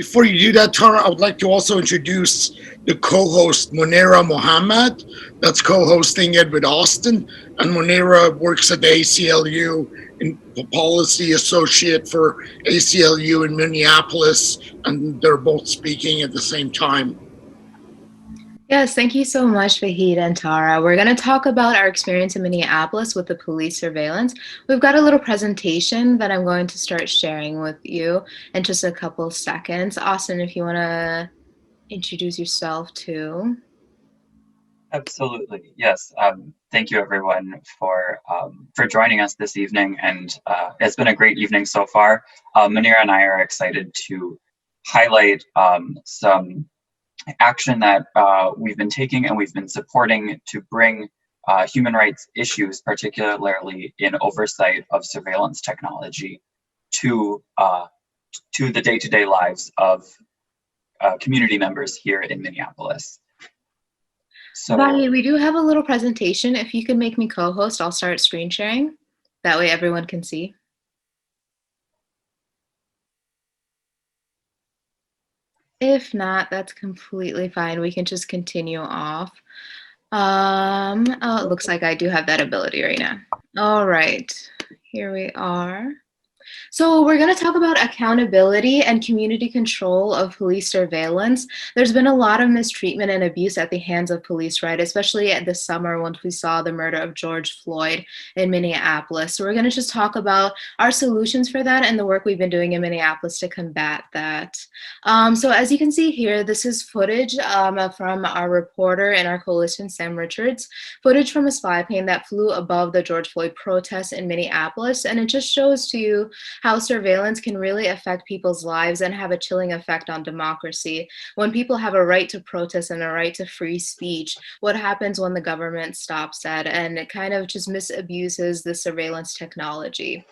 before you do that, Tara, I would like to also introduce the co-host, MUNIRA Mohammed, that's co-hosting it with Austin. And MUNIRA works at the ACLU in policy associate for ACLU in Minneapolis, and they're both speaking at the same time. Yes, thank you so much, Vahid and Tara. We're going to talk about our experience in Minneapolis with the police surveillance. We've got a little presentation that I'm going to start sharing with you in just a couple seconds. Austin, if you want to introduce yourself too. Absolutely, yes. Thank you, everyone, for joining us this evening, and it's been a great evening so far. MUNIRA and I are excited to highlight some action that we've been taking and we've been supporting to bring human rights issues, particularly in oversight of surveillance technology, to the day-to-day lives of community members here in Minneapolis. So, Vahid, we do have a little presentation. If you can make me co-host, I'll start screen sharing. That way everyone can see. If not, that's completely fine. We can just continue off. Oh, it looks like I do have that ability right now. All right, here we are. So we're going to talk about accountability and community control of police surveillance. There's been a lot of mistreatment and abuse at the hands of police, right? Especially at this summer when we saw the murder of George Floyd in Minneapolis. So we're going to just talk about our solutions for that and the work we've been doing in Minneapolis to combat that. So as you can see here, this is footage from our reporter in our coalition, Sam Richards, footage from a spy plane that flew above the George Floyd protests in Minneapolis. And it just shows to you how surveillance can really affect people's lives and have a chilling effect on democracy. When people have a right to protest and a right to free speech, what happens when the government stops that? And it kind of just misabuses the surveillance technology.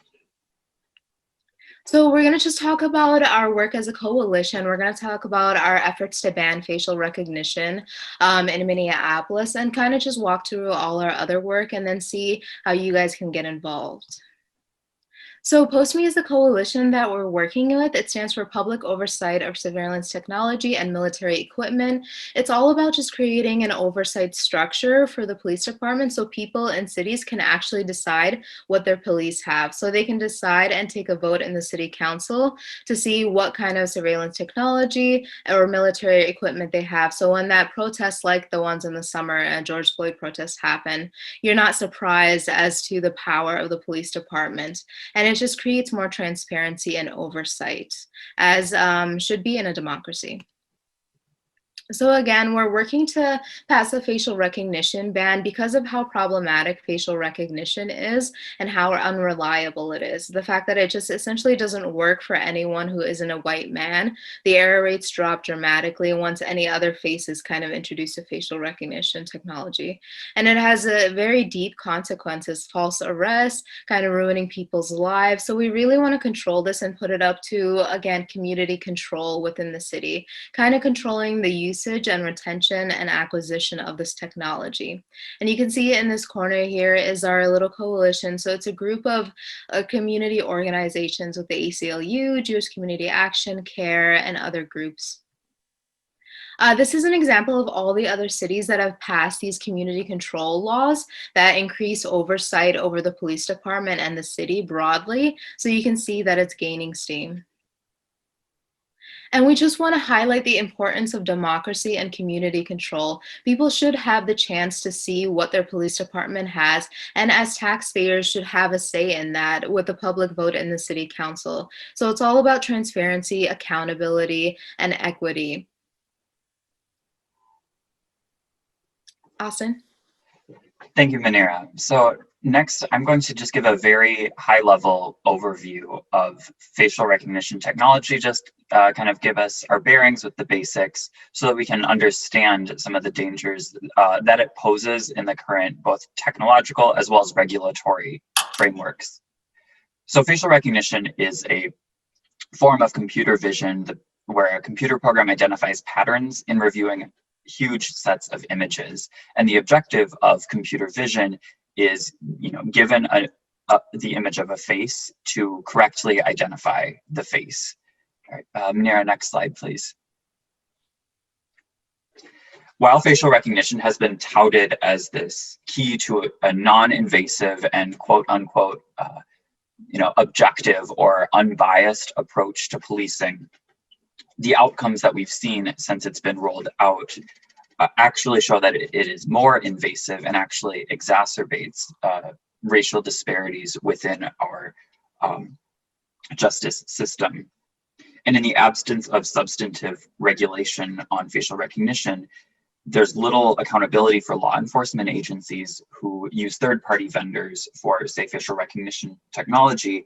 So we're going to just talk about our work as a coalition. We're going to talk about our efforts to ban facial recognition in Minneapolis and kind of just walk through all our other work and then see how you guys can get involved. So PostMe is the coalition that we're working with. It stands for Public Oversight of Surveillance Technology and Military Equipment. It's all about just creating an oversight structure for the police department so people in cities can actually decide what their police have. So they can decide and take a vote in the city council to see what kind of surveillance technology or military equipment they have. So when that protest like the ones in the summer and George Floyd protests happen, you're not surprised as to the power of the police department. And it just creates more transparency and oversight, as should be in a democracy. So again, we're working to pass a facial recognition ban because of how problematic facial recognition is and how unreliable it is. The fact that it just essentially doesn't work for anyone who isn't a white man. The error rates drop dramatically once any other faces kind of introduce a facial recognition technology. And it has a very deep consequences, false arrests, kind of ruining people's lives. So we really want to control this and put it up to, again, community control within the city, kind of controlling the use and retention and acquisition of this technology. And you can see in this corner here is our little coalition. So it's a group of community organizations with the ACLU, Jewish Community Action, CARE, and other groups. This is an example of all the other cities that have passed these community control laws that increase oversight over the police department and the city broadly. So you can see that it's gaining steam. And we just want to highlight the importance of democracy and community control. People should have the chance to see what their police department has, and as taxpayers should have a say in that with the public vote in the city council. So it's all about transparency, accountability, and equity. Austin? Thank you, MUNIRA. So next, I'm going to just give a very high-level overview of facial recognition technology, just kind of give us our bearings with the basics so that we can understand some of the dangers that it poses in the current both technological as well as regulatory frameworks. So facial recognition is a form of computer vision where a computer program identifies patterns in reviewing huge sets of images. And the objective of computer vision is, given the image of a face, to correctly identify the face. All right, Munira, next slide, please. While facial recognition has been touted as this key to a non-invasive and quote unquote, objective or unbiased approach to policing, the outcomes that we've seen since it's been rolled out actually show that it is more invasive and actually exacerbates racial disparities within our justice system. And in the absence of substantive regulation on facial recognition, there's little accountability for law enforcement agencies who use third-party vendors for, say, facial recognition technology.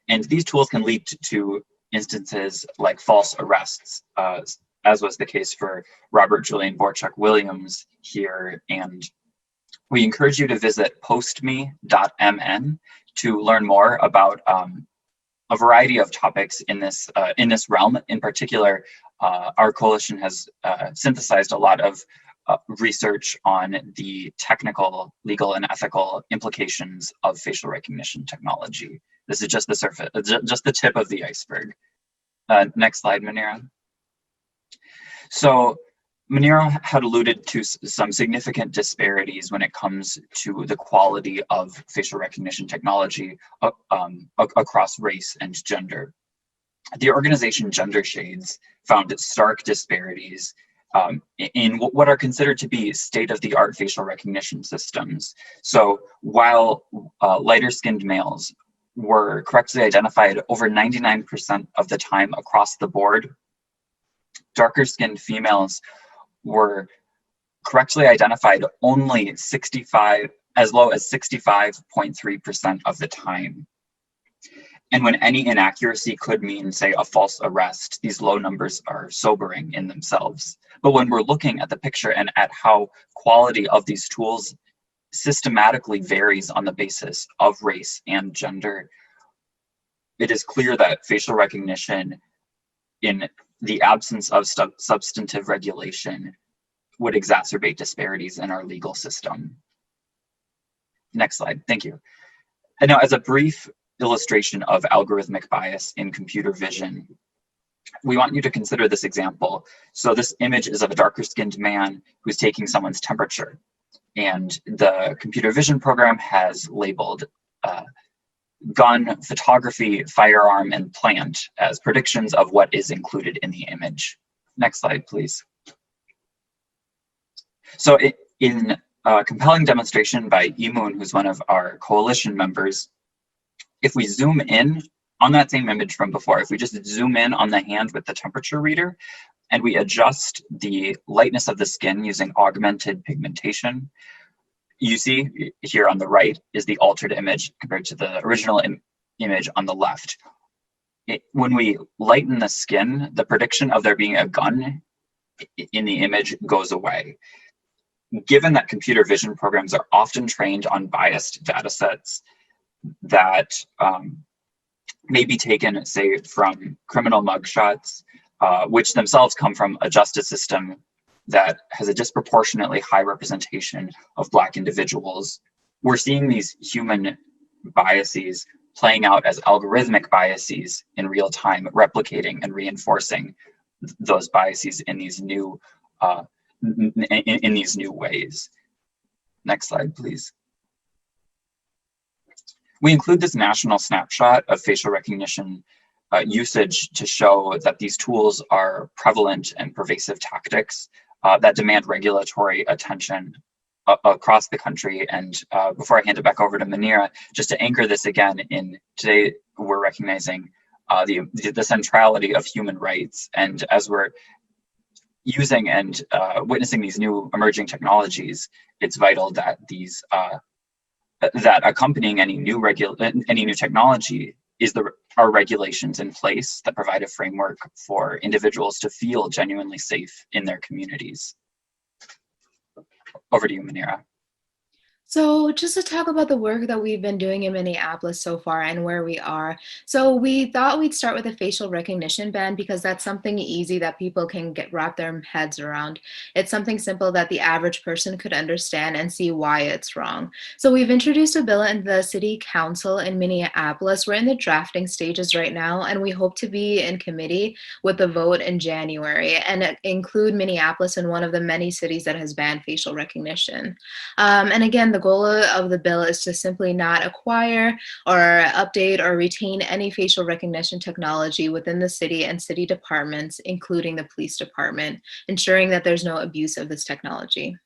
And these tools can lead to instances like false arrests, as was the case for Robert Julian Borchak Williams here. And we encourage you to visit postme.mn to learn more about a variety of topics in this realm. In particular, our coalition has synthesized a lot of research on the technical, legal, and ethical implications of facial recognition technology. This is just the surface, just the tip of the iceberg. Next slide, Munira. So Munira had alluded to some significant disparities when it comes to the quality of facial recognition technology across race and gender. The organization Gender Shades found stark disparities in what are considered to be state-of-the-art facial recognition systems. So while lighter-skinned males were correctly identified over 99% of the time across the board, darker-skinned females were correctly identified only as low as 65.3% of the time. And when any inaccuracy could mean, say, a false arrest, these low numbers are sobering in themselves. But when we're looking at the picture and at how quality of these tools systematically varies on the basis of race and gender, it is clear that facial recognition, in the absence of substantive regulation, would exacerbate disparities in our legal system. Next slide, thank you. And now, as a brief illustration of algorithmic bias in computer vision, we want you to consider this example. So this image is of a darker skinned man who's taking someone's temperature, and the computer vision program has labeled gun, photography, firearm, and plant as predictions of what is included in the image. Next slide, please. So in a compelling demonstration by Emun, who's one of our coalition members, if we zoom in on that same image from before, if we just zoom in on the hand with the temperature reader and we adjust the lightness of the skin using augmented pigmentation, you see here on the right is the altered image compared to the original image on the left. When we lighten the skin, the prediction of there being a gun in the image goes away. Given that computer vision programs are often trained on biased data sets that may be taken, say, from criminal mugshots, which themselves come from a justice system that has a disproportionately high representation of Black individuals, we're seeing these human biases playing out as algorithmic biases in real time, replicating and reinforcing those biases in these new ways. Next slide, please. We include this national snapshot of facial recognition usage to show that these tools are prevalent and pervasive tactics that demand regulatory attention across the country. And before I hand it back over to Munira, just to anchor this again, in today we're recognizing the centrality of human rights. And as we're using and witnessing these new emerging technologies, it's vital that these that accompanying any new technology are regulations in place that provide a framework for individuals to feel genuinely safe in their communities. Over to you, Munira. So, just to talk about the work that we've been doing in Minneapolis so far and where we are. So, we thought we'd start with a facial recognition ban because that's something easy that people can wrap their heads around. It's something simple that the average person could understand and see why it's wrong. So, we've introduced a bill in the city council in Minneapolis. We're in the drafting stages right now, and we hope to be in committee with the vote in January and include Minneapolis in one of the many cities that has banned facial recognition. And again, the goal of the bill is to simply not acquire or update or retain any facial recognition technology within the city and city departments, including the police department, ensuring that there's no abuse of this technology.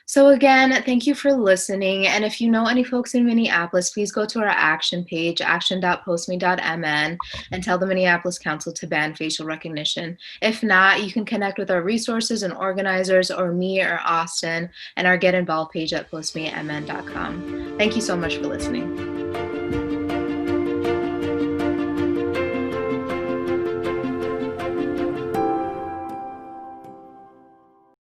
So again, thank you for listening. And if you know any folks in Minneapolis, please go to our action page, action.postme.mn, and tell the Minneapolis Council to ban facial recognition. If not, you can connect with our resources and organizers or me or Austin and our Get Involved page at postmemn.com. Thank you so much for listening.